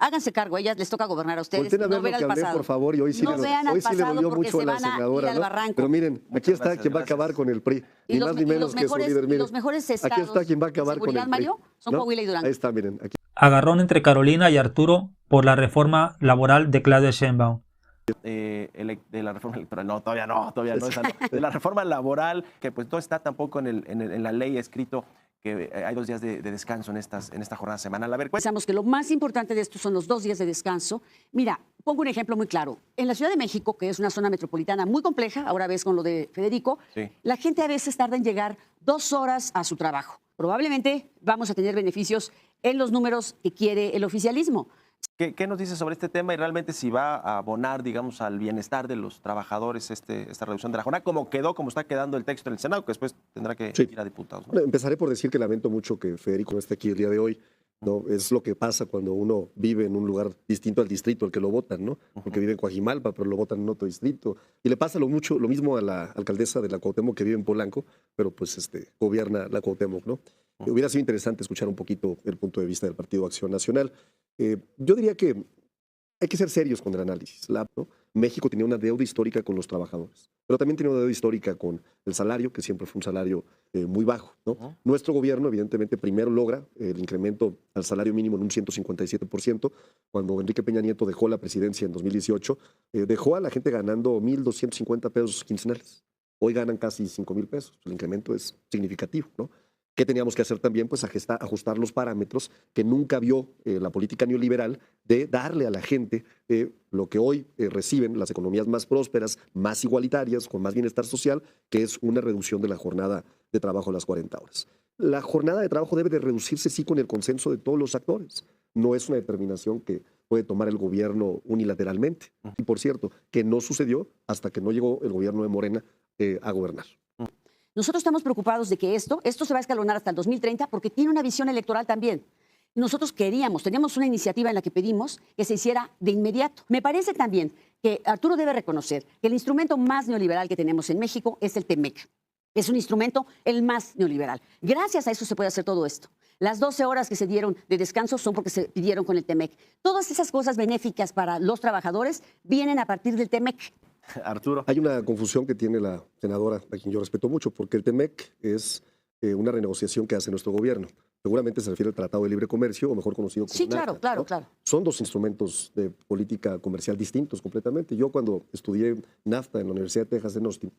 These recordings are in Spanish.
háganse cargo, ellas les toca gobernar a ustedes. Volten a ver no vean lo que al hablé, pasado. por favor, y hoy sí, no vean al hoy sí le pasado dolió porque mucho se a la van a ir senadora, al ¿no? barranco. Pero miren, aquí está quien va a acabar con el PRI, Y ni los, más ni y menos los que su mejores, líder. y Miren, los mejores estados aquí está quien va a acabar de con el seguridad, PRI. Mario, son ¿no? Coahuila y Durango. Ahí está, miren, aquí. Agarrón entre Carolina y Arturo por la reforma laboral de Claudia Sheinbaum. De la reforma electoral, no, todavía no, esa no. De la reforma laboral, que pues no está tampoco en la ley escrito que hay 2 días de descanso en esta jornada semanal. A ver, Pensamos que lo más importante de esto son los 2 días de descanso. Mira, pongo un ejemplo muy claro. En la Ciudad de México, que es una zona metropolitana muy compleja, ahora ves con lo de Federico, sí, la gente a veces tarda en llegar 2 horas a su trabajo. Probablemente vamos a tener beneficios en los números que quiere el oficialismo. ¿Qué nos dice sobre este tema y realmente si va a abonar, digamos, al bienestar de los trabajadores esta reducción de la jornada, como está quedando el texto en el Senado, que después tendrá que ir a diputados, ¿no? Bueno, empezaré por decir que lamento mucho que Federico no esté aquí el día de hoy, ¿no? Es lo que pasa cuando uno vive en un lugar distinto al distrito al que lo votan, ¿no? Porque vive en Coajimalpa, pero lo votan en otro distrito. Y le pasa lo mismo a la alcaldesa de la Cuauhtémoc que vive en Polanco, pero pues gobierna la Cuauhtémoc, ¿no? Hubiera sido interesante escuchar un poquito el punto de vista del Partido Acción Nacional. Yo diría que hay que ser serios con el análisis, ¿no? México tenía una deuda histórica con los trabajadores, pero también tenía una deuda histórica con el salario, que siempre fue un salario muy bajo, ¿no? Nuestro gobierno, evidentemente, primero logra el incremento al salario mínimo en un 157%. Cuando Enrique Peña Nieto dejó la presidencia en 2018, dejó a la gente ganando 1,250 pesos quincenales. Hoy ganan casi 5,000 pesos. El incremento es significativo, ¿no? ¿Qué teníamos que hacer también? Pues ajustar los parámetros que nunca vio la política neoliberal de darle a la gente lo que hoy reciben las economías más prósperas, más igualitarias, con más bienestar social, que es una reducción de la jornada de trabajo a las 40 horas. La jornada de trabajo debe de reducirse, sí, con el consenso de todos los actores. No es una determinación que puede tomar el gobierno unilateralmente. Y por cierto, que no sucedió hasta que no llegó el gobierno de Morena a gobernar. Nosotros estamos preocupados de que esto se va a escalonar hasta el 2030 porque tiene una visión electoral también. Nosotros teníamos una iniciativa en la que pedimos que se hiciera de inmediato. Me parece también que Arturo debe reconocer que el instrumento más neoliberal que tenemos en México es el TEMEC. Es un instrumento el más neoliberal. Gracias a eso se puede hacer todo esto. Las 12 horas que se dieron de descanso son porque se pidieron con el TEMEC. Todas esas cosas benéficas para los trabajadores vienen a partir del TEMEC. Arturo. Hay una confusión que tiene la senadora, a quien yo respeto mucho, porque el TEMEC es una renegociación que hace nuestro gobierno. Seguramente se refiere al Tratado de Libre Comercio, o mejor conocido como NAFTA, claro, ¿no? claro. Son 2 instrumentos de política comercial distintos completamente. Yo cuando estudié NAFTA en la Universidad de Texas en Austin,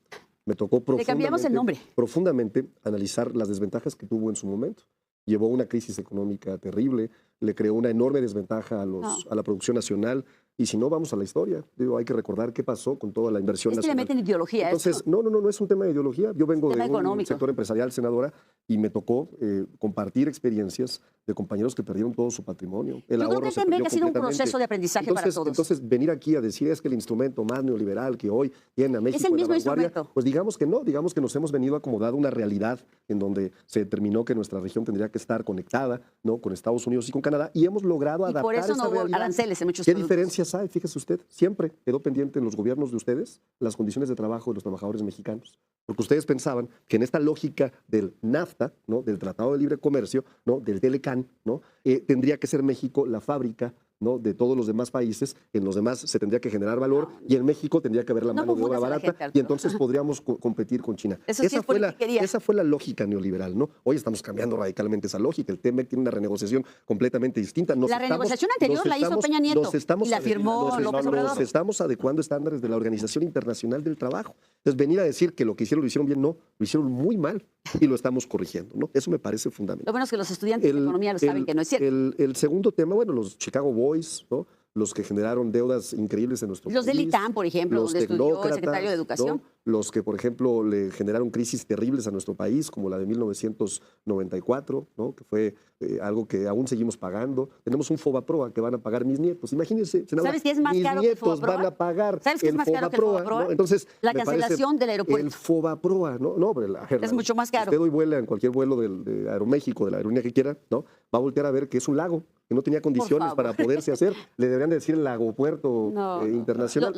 me tocó profundamente analizar las desventajas que tuvo en su momento. Llevó a una crisis económica terrible, le creó una enorme desventaja a la producción nacional. Y si no, vamos a la historia. Hay que recordar qué pasó con toda la inversión nacional. Le meten ideología. Entonces, no es un tema de ideología. Yo vengo de un sector empresarial, senadora, y me tocó compartir experiencias de compañeros que perdieron todo su patrimonio. Yo creo que el TEMEC ha sido un proceso de aprendizaje para todos. Entonces, venir aquí a decir es que el instrumento más neoliberal que hoy tiene a México es el mismo instrumento. Pues digamos que no, digamos que nos hemos venido acomodando una realidad en donde se determinó que nuestra región tendría que estar conectada, ¿no?, con Estados Unidos y con Canadá, y hemos logrado adaptar por eso esa no hubo realidad. aranceles en muchos ¿Qué productos? diferencias hay? Fíjese usted, siempre quedó pendiente en los gobiernos de ustedes las condiciones de trabajo de los trabajadores mexicanos. Porque ustedes pensaban que en esta lógica del NAFTA, ¿no?, del Tratado de Libre Comercio, ¿no?, del TELECAN, ¿no?, tendría que ser México la fábrica, ¿no?, de todos los demás países. En los demás se tendría que generar valor y en México tendría que haber la mano de obra barata y entonces podríamos competir con China. Esa fue la lógica neoliberal, ¿no? Hoy estamos cambiando radicalmente esa lógica. El TEMEC tiene una renegociación completamente distinta. La renegociación anterior la hizo Peña Nieto y la firmó López Obrador. Nos estamos adecuando a estándares de la Organización Internacional del Trabajo. Entonces, venir a decir que lo que hicieron lo hicieron bien, no, lo hicieron muy mal y lo estamos corrigiendo, ¿no? Eso me parece fundamental. Lo bueno es que los estudiantes de economía lo saben que no es cierto. El segundo tema, bueno, los Chicago Boys, ¿no?, los que generaron deudas increíbles en nuestro país. Los del ITAM, por ejemplo, donde estudió el secretario de Educación. ¿no?, los que, por ejemplo, le generaron crisis terribles a nuestro país, como la de 1994, ¿no?, que fue algo que aún seguimos pagando. Tenemos un FOBAPROA que van a pagar mis nietos. Imagínense, senadora, ¿sabes qué es más caro que el FOBAPROA? Mis nietos van a pagar. ¿Sabes qué es más caro que el FOBAPROA? ¿no? Entonces, la cancelación del aeropuerto. El FOBAPROA, ¿no? Pero es mucho más caro. Usted hoy vuela en cualquier vuelo de Aeroméxico, de la aerolínea que quiera, ¿no?, va a voltear a ver que es un lago, que no tenía condiciones para poderse hacer. Le deberían decir el aeropuerto internacional.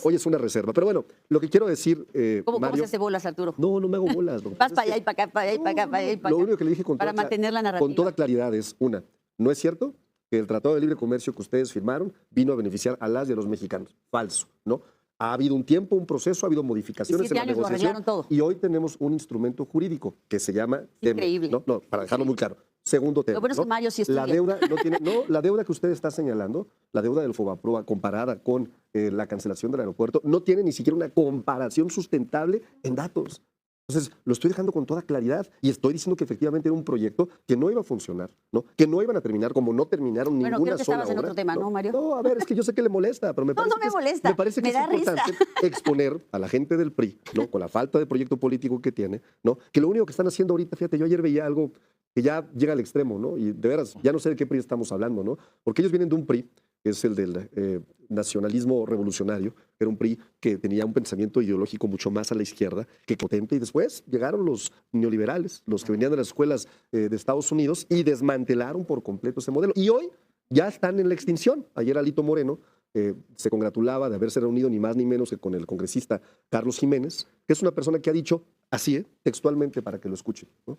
Hoy es una reserva. Pero bueno, lo que quiero decir, ¿Cómo Mario, se hace bolas, Arturo? No me hago bolas. Vas para allá y para acá, para allá y para acá, para allá y para acá. Lo único que le dije con toda claridad es, una, no es cierto que el Tratado de Libre Comercio que ustedes firmaron vino a beneficiar a las y a los mexicanos. Falso, ¿no? Ha habido un tiempo, un proceso, ha habido modificaciones en la años lo negociación arreglaron todo. y hoy tenemos un instrumento jurídico que se llama Increíble. No, para dejarlo muy claro. Segundo tema. Lo bueno es que Mario sí estudia. La deuda no tiene, la deuda que usted está señalando, la deuda del Fobaproa comparada con la cancelación del aeropuerto, no tiene ni siquiera una comparación sustentable en datos. Entonces, lo estoy dejando con toda claridad y estoy diciendo que efectivamente era un proyecto que no iba a funcionar, ¿no? Que no iban a terminar como no terminaron Bueno, ninguna creo que sola estabas en obra, otro tema, ¿no, Mario? No, a ver, es que yo sé que le molesta, pero me parece no me molesta, me parece que me es da risa. importante exponer a la gente del PRI, ¿no? Con la falta de proyecto político que tiene, ¿no? Que lo único que están haciendo ahorita, fíjate, yo ayer veía algo que ya llega al extremo, ¿no? Y de veras, ya no sé de qué PRI estamos hablando, ¿no? Porque ellos vienen de un PRI, que es el del nacionalismo revolucionario, que era un PRI que tenía un pensamiento ideológico mucho más a la izquierda que potente, y después llegaron los neoliberales, los que venían de las escuelas de Estados Unidos y desmantelaron por completo ese modelo. Y hoy ya están en la extinción. Ayer Alito Moreno se congratulaba de haberse reunido ni más ni menos que con el congresista Carlos Jiménez, que es una persona que ha dicho así, textualmente, para que lo escuchen, ¿no?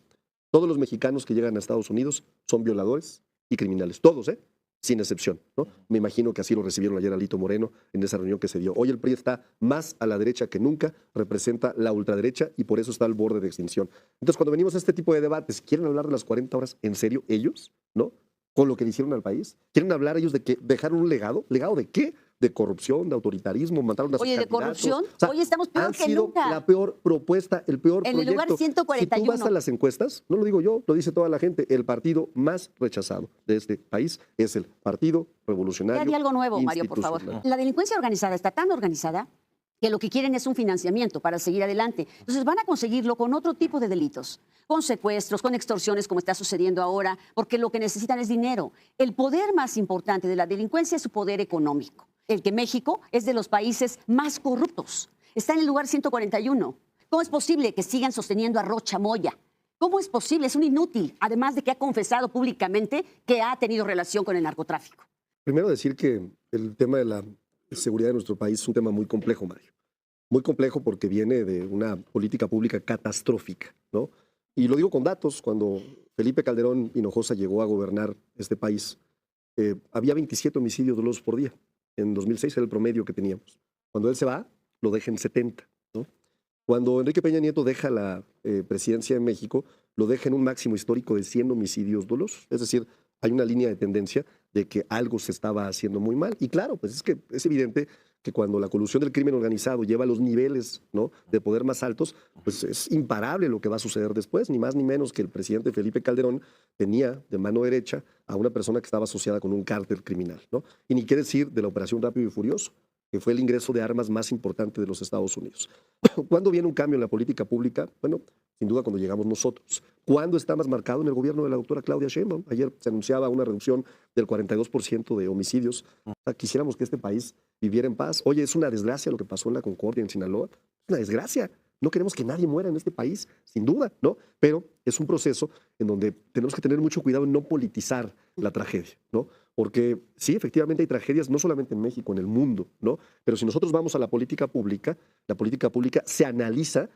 Todos los mexicanos que llegan a Estados Unidos son violadores y criminales, todos, sin excepción, ¿no? Me imagino que así lo recibieron ayer Alito Moreno en esa reunión que se dio. Hoy el PRI está más a la derecha que nunca, representa la ultraderecha y por eso está al borde de extinción. Entonces, cuando venimos a este tipo de debates, ¿quieren hablar de las 40 horas en serio ellos, no? Con lo que le hicieron al país. ¿Quieren hablar ellos de que dejaron un legado? ¿Legado de qué? De corrupción, de autoritarismo, mataron a sus Oye, de candidatos. corrupción, O sea, hoy estamos peor han que sido nunca. la peor propuesta, el peor En el proyecto. lugar 141. Si tú vas a las encuestas, no lo digo yo, lo dice toda la gente, el partido más rechazado de este país es el Partido Revolucionario Ya di algo nuevo, Mario, por favor. Institucional. La delincuencia organizada está tan organizada que lo que quieren es un financiamiento para seguir adelante. Entonces van a conseguirlo con otro tipo de delitos, con secuestros, con extorsiones, como está sucediendo ahora, porque lo que necesitan es dinero. El poder más importante de la delincuencia es su poder económico. El que México es de los países más corruptos. Está en el lugar 141. ¿Cómo es posible que sigan sosteniendo a Rocha Moya? ¿Cómo es posible? Es un inútil, además de que ha confesado públicamente que ha tenido relación con el narcotráfico. Primero decir que el tema de la seguridad de nuestro país es un tema muy complejo, Mario. Muy complejo porque viene de una política pública catastrófica, ¿no? Y lo digo con datos. Cuando Felipe Calderón Hinojosa llegó a gobernar este país, había 27 homicidios dolosos por día. En 2006 era el promedio que teníamos. Cuando él se va, lo deja en 70, ¿no? Cuando Enrique Peña Nieto deja la presidencia de México, lo deja en un máximo histórico de 100 homicidios dolosos. Es decir, hay una línea de tendencia de que algo se estaba haciendo muy mal. Y claro, pues es que es evidente que cuando la colusión del crimen organizado lleva a los niveles, ¿no?, de poder más altos, pues es imparable lo que va a suceder después, ni más ni menos que el presidente Felipe Calderón tenía de mano derecha a una persona que estaba asociada con un cártel criminal, ¿no? Y ni qué decir de la Operación Rápido y Furioso, que fue el ingreso de armas más importante de los Estados Unidos. ¿Cuándo viene un cambio en la política pública? Bueno, sin duda cuando llegamos nosotros. ¿Cuándo está más marcado? En el gobierno de la doctora Claudia Sheinbaum. Ayer se anunciaba una reducción del 42% de homicidios. O sea, quisiéramos que este país viviera en paz. Oye, es una desgracia lo que pasó en la Concordia, en Sinaloa. Es una desgracia. No queremos que nadie muera en este país, sin duda, ¿no? Pero es un proceso en donde tenemos que tener mucho cuidado en no politizar la tragedia, ¿no? Porque sí, efectivamente hay tragedias no solamente en México, en el mundo, ¿no? Pero si nosotros vamos a la política pública se analiza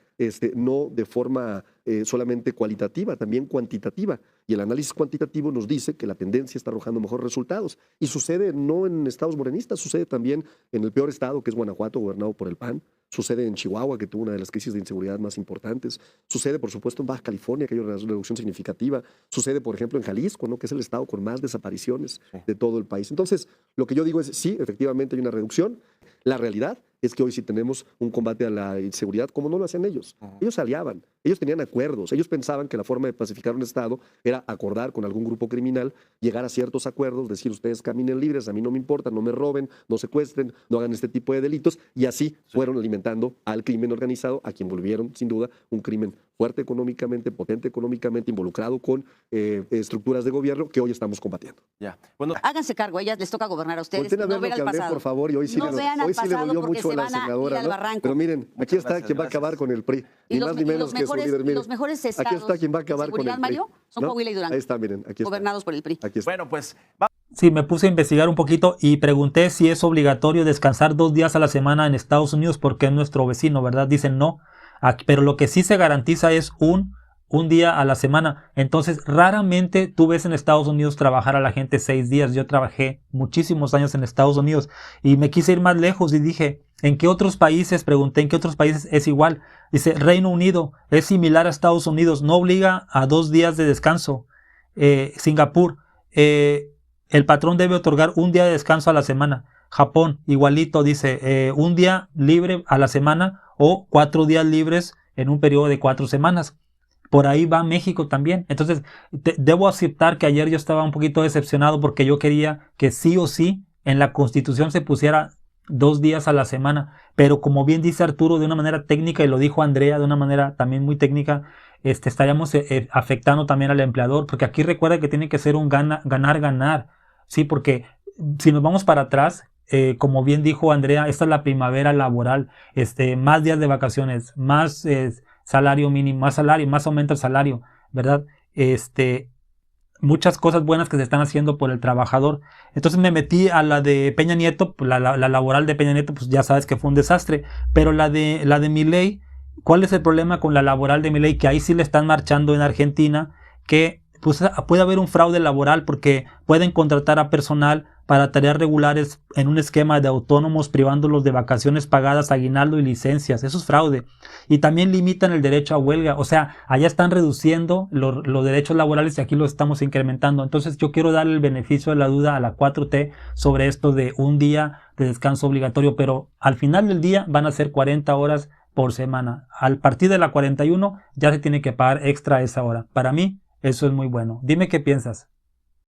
no de forma solamente cualitativa, también cuantitativa. Y el análisis cuantitativo nos dice que la tendencia está arrojando mejores resultados. Y sucede no en estados morenistas, sucede también en el peor estado, que es Guanajuato, gobernado por el PAN. Sucede en Chihuahua, que tuvo una de las crisis de inseguridad más importantes. Sucede, por supuesto, en Baja California, que hay una reducción significativa. Sucede, por ejemplo, en Jalisco, ¿no?, que es el estado con más desapariciones de todo el país. Entonces, lo que yo digo es, sí, efectivamente hay una reducción. La realidad es que hoy sí tenemos un combate a la inseguridad como no lo hacían ellos. Ellos se aliaban, ellos tenían acuerdos, ellos pensaban que la forma de pacificar un estado era acordar con algún grupo criminal, llegar a ciertos acuerdos, decir ustedes caminen libres, a mí no me importa, no me roben, no secuestren, no hagan este tipo de delitos, y así fueron alimentando al crimen organizado, a quien volvieron sin duda un crimen fuerte económicamente, potente económicamente, involucrado con estructuras de gobierno que hoy estamos combatiendo. Ya. Bueno, Háganse cargo, a ellas les toca gobernar a ustedes. Volten a ver No lo vean que al hablé, pasado. por favor, y hoy sí, No vean al hoy sí le pasado dolió porque mucho se a la van a ir senadora, al ¿no? barranco. Pero miren, aquí Muchas está gracias, quien va a gracias. acabar con el PRI, Y ni los, más ni y menos los que su mejores, líder. Miren, los mejores estados aquí está quien va a acabar de con el seguridad, PRI. Mario, son ¿no? Coahuila y Durango. Ahí está, miren, aquí está. Gobernados por el PRI. Aquí está. bueno, pues Sí, me puse a investigar un poquito y pregunté si es obligatorio descansar 2 días a la semana en Estados Unidos porque es nuestro vecino, ¿verdad? Dicen no. Aquí, pero lo que sí se garantiza es un un día a la semana. Entonces, raramente tú ves en Estados Unidos trabajar a la gente 6 días. Yo trabajé muchísimos años en Estados Unidos y me quise ir más lejos y dije, ¿en qué otros países? Pregunté, ¿en qué otros países es igual? Dice, Reino Unido es similar a Estados Unidos, no obliga a 2 días de descanso. Singapur, el patrón debe otorgar un día de descanso a la semana. Japón, igualito, dice, un día libre a la semana o 4 días libres en un periodo de 4 semanas. Por ahí va México también. Entonces, debo aceptar que ayer yo estaba un poquito decepcionado porque yo quería que sí o sí en la Constitución se pusiera 2 días a la semana. Pero como bien dice Arturo, de una manera técnica, y lo dijo Andrea de una manera también muy técnica, estaríamos afectando también al empleador. Porque aquí recuerda que tiene que ser un ganar-ganar. Sí, porque si nos vamos para atrás, como bien dijo Andrea, esta es la primavera laboral. Más días de vacaciones, más... salario mínimo, más salario, más aumento el salario, ¿verdad? Muchas cosas buenas que se están haciendo por el trabajador. Entonces me metí a la de Peña Nieto, pues la laboral de Peña Nieto, pues ya sabes que fue un desastre. Pero la de Milei, ¿cuál es el problema con la laboral de Milei? Que ahí sí le están marchando en Argentina, que pues puede haber un fraude laboral porque pueden contratar a personal para tareas regulares en un esquema de autónomos privándolos de vacaciones pagadas, aguinaldo y licencias. Eso es fraude. Y también limitan el derecho a huelga. O sea, allá están reduciendo los derechos laborales y aquí los estamos incrementando. Entonces yo quiero darle el beneficio de la duda a la 4T sobre esto de un día de descanso obligatorio, pero al final del día van a ser 40 horas por semana. Al partir de la 41 ya se tiene que pagar extra esa hora. Para mí eso es muy bueno. Dime qué piensas.